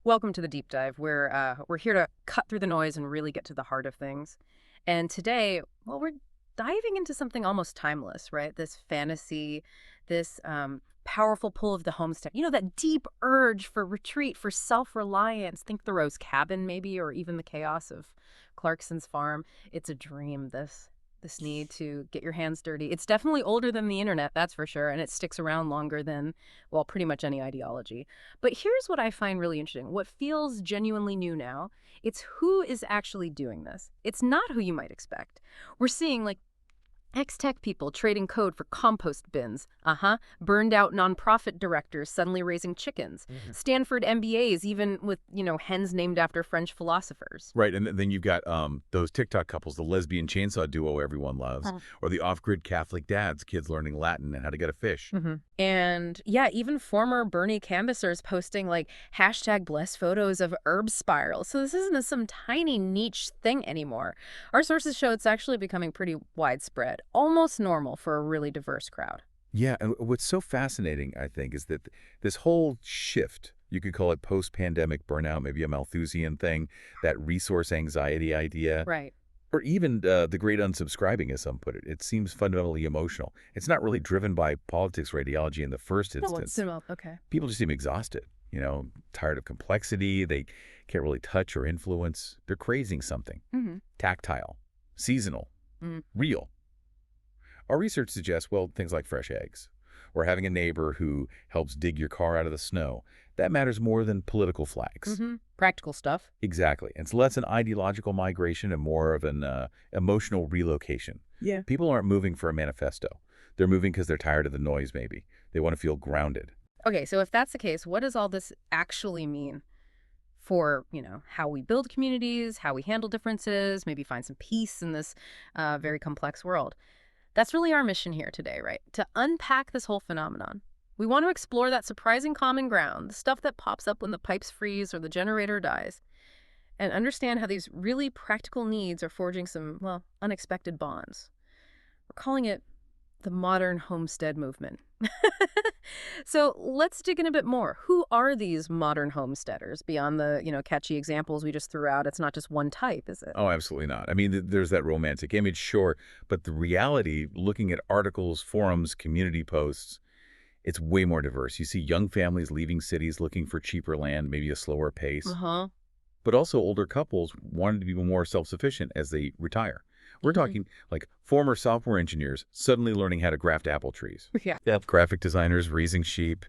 Welcome to the deep dive. We're here to cut through the noise and really get to the heart of things. And today, well, we're diving into something almost timeless, right? This fantasy, this powerful pull of the homestead. You know, that deep urge for retreat, for self-reliance. Think Thoreau's cabin, maybe, or even the chaos of Clarkson's farm. It's a dream. This need to get your hands dirty. It's definitely older than the internet, that's for sure, and it sticks around longer than, well, pretty much any ideology. But here's what I find really interesting. What feels genuinely new now, it's who is actually doing this. It's not who you might expect. We're seeing like ex-tech people trading code for compost bins. Burned out nonprofit directors suddenly raising chickens. Stanford MBAs, even with, hens named after French philosophers. Right, and then you've got those TikTok couples, the lesbian chainsaw duo everyone loves, or the off-grid Catholic dads, kids learning Latin and how to get a fish. And yeah, even former Bernie canvassers posting like hashtag blessed photos of herb spirals. So this isn't some tiny niche thing anymore. Our sources show it's actually becoming pretty widespread, almost normal for a really diverse crowd. Yeah, and what's so fascinating, I think, is that this whole shift, you could call it post-pandemic burnout, maybe a Malthusian thing, that resource anxiety idea, Right. or even the great unsubscribing, as some put it. It seems fundamentally emotional. It's not really driven by politics or ideology in the first No, instance. okay. People just seem exhausted, tired of complexity. They can't really touch or influence. They're craving something. Tactile, seasonal, real. Our research suggests, well, things like fresh eggs, or having a neighbor who helps dig your car out of the snow. That matters more than political flags. Practical stuff. Exactly. It's less an ideological migration and more of an emotional relocation. Yeah. People aren't moving for a manifesto. They're moving because they're tired of the noise, maybe. They want to feel grounded. Okay, so if that's the case, what does all this actually mean for, how we build communities, how we handle differences, maybe find some peace in this very complex world? That's really our mission here today, right? To unpack this whole phenomenon. We want to explore that surprising common ground, the stuff that pops up when the pipes freeze or the generator dies, and understand how these really practical needs are forging some, well, unexpected bonds. We're calling it the modern homestead movement. So let's dig in a bit more. Who are these modern homesteaders beyond the, catchy examples we just threw out? It's not just one type, is it? Oh, absolutely not. I mean, there's that romantic image, sure, but the reality, looking at articles, forums, community posts, it's way more diverse. You see young families leaving cities looking for cheaper land, maybe a slower pace, but also older couples wanting to be more self-sufficient as they retire. We're talking like former software engineers suddenly learning how to graft apple trees. Yeah. Graphic designers raising sheep,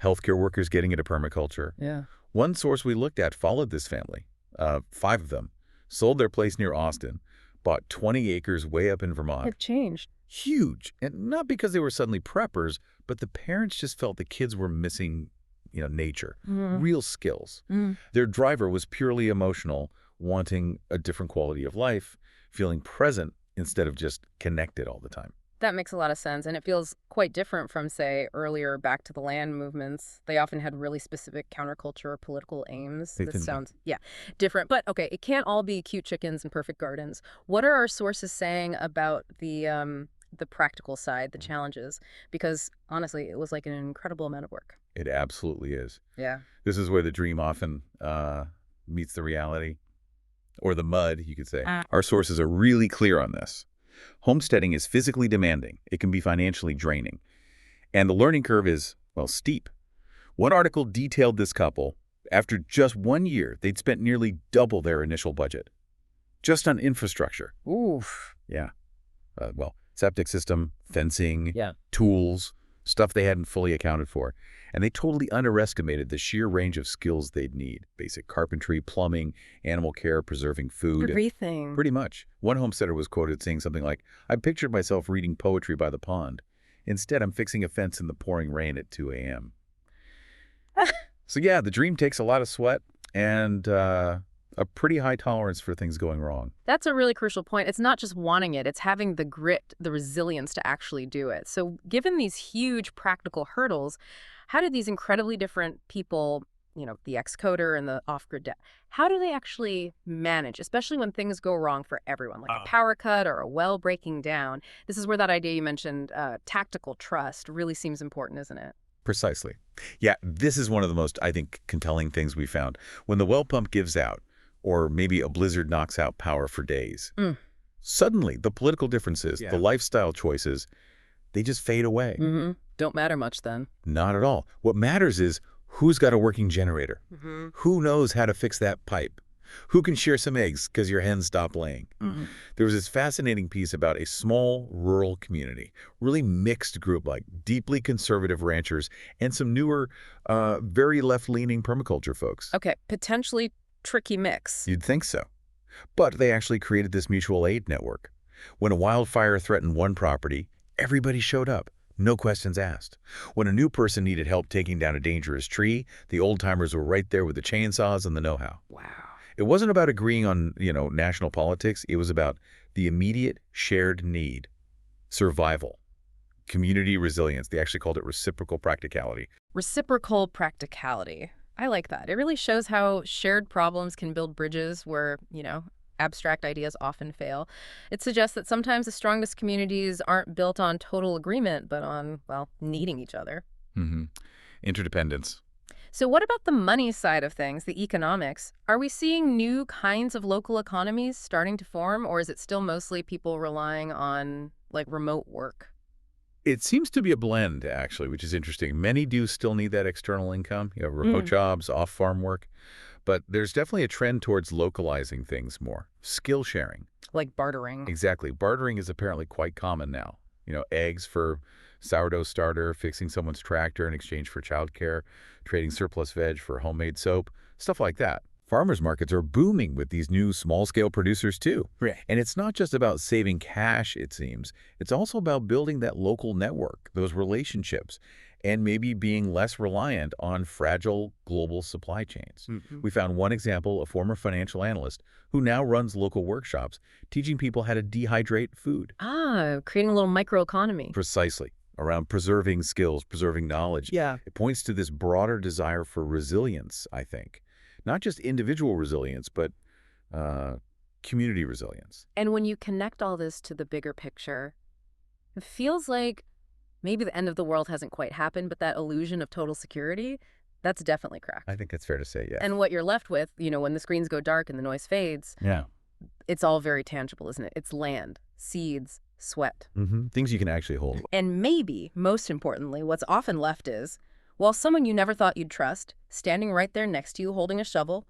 healthcare workers getting into permaculture. Yeah. One source we looked at followed this family, 5 of them, sold their place near Austin, bought 20 acres way up in Vermont. It changed. Huge. And not because they were suddenly preppers, but the parents just felt the kids were missing, nature, real skills. Their driver was purely emotional, wanting a different quality of life, feeling present instead of just connected all the time. That makes a lot of sense, and it feels quite different from, say, earlier back to the land movements. They often had really specific counterculture or political aims. This sounds, different. But, okay, it can't all be cute chickens and perfect gardens. What are our sources saying about the practical side, the challenges? Because, honestly, it was like an incredible amount of work. It absolutely is. Yeah. This is where the dream often meets the reality, or the mud, you could say. Our sources are really clear on this. Homesteading is physically demanding. It can be financially draining. And the learning curve is, well, steep. One article detailed this couple. After just 1 year, they'd spent nearly double their initial budget. Just on infrastructure. Oof. Yeah. Septic system, fencing, Yeah. tools, stuff they hadn't fully accounted for. And they totally underestimated the sheer range of skills they'd need. Basic carpentry, plumbing, animal care, preserving food. Everything. Pretty much. One homesteader was quoted saying something like, "I pictured myself reading poetry by the pond. Instead, I'm fixing a fence in the pouring rain at 2 a.m." So yeah, the dream takes a lot of sweat and a pretty high tolerance for things going wrong. That's a really crucial point. It's not just wanting it, it's having the grit, the resilience to actually do it. So given these huge practical hurdles, how do these incredibly different people, the ex-coder and the off-grid how do they actually manage, especially when things go wrong for everyone, like a power cut or a well breaking down? This is where that idea you mentioned, tactical trust, really seems important, isn't it? Precisely. Yeah, this is one of the most, I think, compelling things we found. When the well pump gives out, or maybe a blizzard knocks out power for days, suddenly the political differences, the lifestyle choices, they just fade away. Don't matter much then. Not at all. What matters is who's got a working generator, who knows how to fix that pipe, who can share some eggs because your hens stopped laying. There was this fascinating piece about a small rural community, really mixed group, like deeply conservative ranchers and some newer, very left-leaning permaculture folks. Okay, potentially tricky mix. You'd think so. But they actually created this mutual aid network. When a wildfire threatened one property, everybody showed up. No questions asked. When a new person needed help taking down a dangerous tree, the old-timers were right there with the chainsaws and the know-how. Wow. It wasn't about agreeing on, national politics. It was about the immediate shared need, survival, community resilience. They actually called it reciprocal practicality. Reciprocal practicality. I like that. It really shows how shared problems can build bridges where, abstract ideas often fail. It suggests that sometimes the strongest communities aren't built on total agreement, but on, needing each other. Interdependence. So what about the money side of things, the economics? Are we seeing new kinds of local economies starting to form, or is it still mostly people relying on, remote work? It seems to be a blend, actually, which is interesting. Many do still need that external income, remote jobs, off-farm work. But there's definitely a trend towards localizing things more. Skill sharing. Like bartering. Exactly. Bartering is apparently quite common now. Eggs for sourdough starter, fixing someone's tractor in exchange for childcare, trading surplus veg for homemade soap, stuff like that. Farmers markets are booming with these new small-scale producers, too. Right. And it's not just about saving cash, it seems. It's also about building that local network, those relationships, and maybe being less reliant on fragile global supply chains. We found one example, a former financial analyst who now runs local workshops, teaching people how to dehydrate food. Creating a little microeconomy. Precisely. Around preserving skills, preserving knowledge. Yeah. It points to this broader desire for resilience, I think. Not just individual resilience, but community resilience. And when you connect all this to the bigger picture, it feels like maybe the end of the world hasn't quite happened, but that illusion of total security, that's definitely cracked. I think that's fair to say, yeah. And what you're left with, when the screens go dark and the noise fades, it's all very tangible, isn't it? It's land, seeds, sweat. Things you can actually hold. And maybe, most importantly, what's often left is, while someone you never thought you'd trust, standing right there next to you holding a shovel,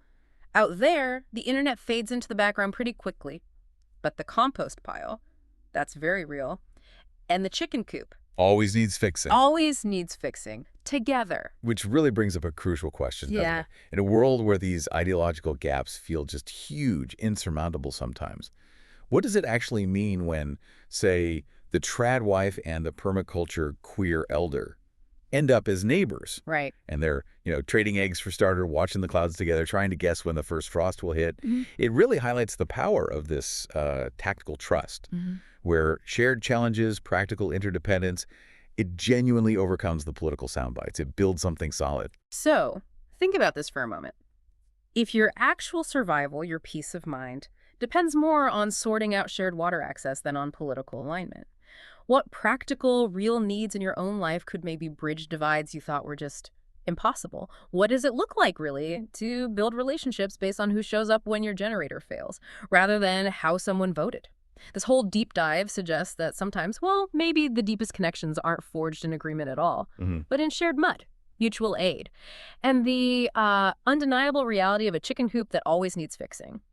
out there, the internet fades into the background pretty quickly. But the compost pile, that's very real. And the chicken coop. Always needs fixing. Always needs fixing. Together. Which really brings up a crucial question, doesn't it? In a world where these ideological gaps feel just huge, insurmountable sometimes, what does it actually mean when, say, the trad wife and the permaculture queer elder end up as neighbors? Right. And they're, trading eggs for starter, watching the clouds together, trying to guess when the first frost will hit. It really highlights the power of this tactical trust, where shared challenges, practical interdependence, it genuinely overcomes the political sound bites. It builds something solid. So, think about this for a moment. If your actual survival, your peace of mind, depends more on sorting out shared water access than on political alignment, what practical, real needs in your own life could maybe bridge divides you thought were just impossible? What does it look like, really, to build relationships based on who shows up when your generator fails, rather than how someone voted? This whole deep dive suggests that sometimes, maybe the deepest connections aren't forged in agreement at all, but in shared mud, mutual aid, and the undeniable reality of a chicken coop that always needs fixing.